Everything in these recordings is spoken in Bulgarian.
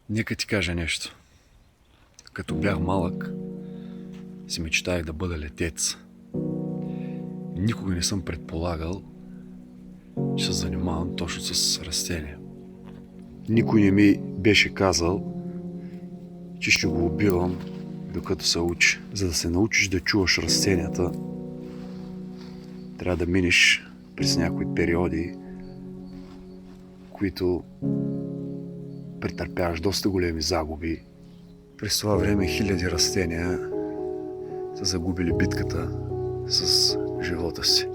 Нека ти кажа нещо. Като бях малък, си мечтаях да бъда летец. Никога не съм предполагал, че се занимавам точно с растения. Никой не ми беше казал, че ще го убивам докато се учи. За да се научиш да чуваш растенията, трябва да минеш през някои периоди, които претърпяваш доста големи загуби. През това време хиляди растения са загубили битката с живота си.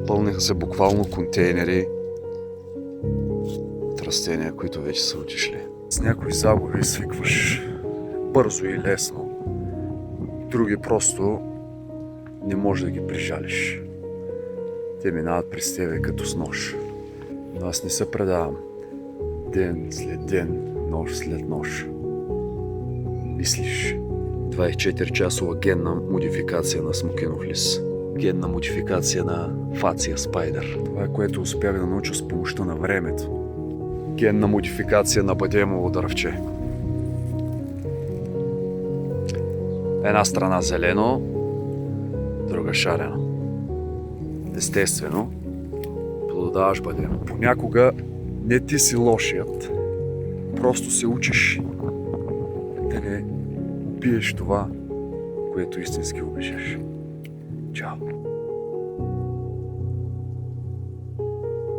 Пълниха се буквално контейнери от растения, които вече са отишли. С някои загуби свикваш бързо и лесно. Други просто не можеш да ги прижалиш. Те минават през тебе като с нож. Но аз не се предавам. Ден след ден, нощ след нощ. Мислиш. 24-часова генна модификация на смокинов лист. Генна модификация на фация спайдър. Това е, което успях да науча с помощта на времето. Генна модификация на бадемово дървче. Една страна зелено, друга шарено. Естествено, плододаваш бадемо. Понякога не ти си лошият, просто се учиш да не убиеш това, което истински обичаш. Чао!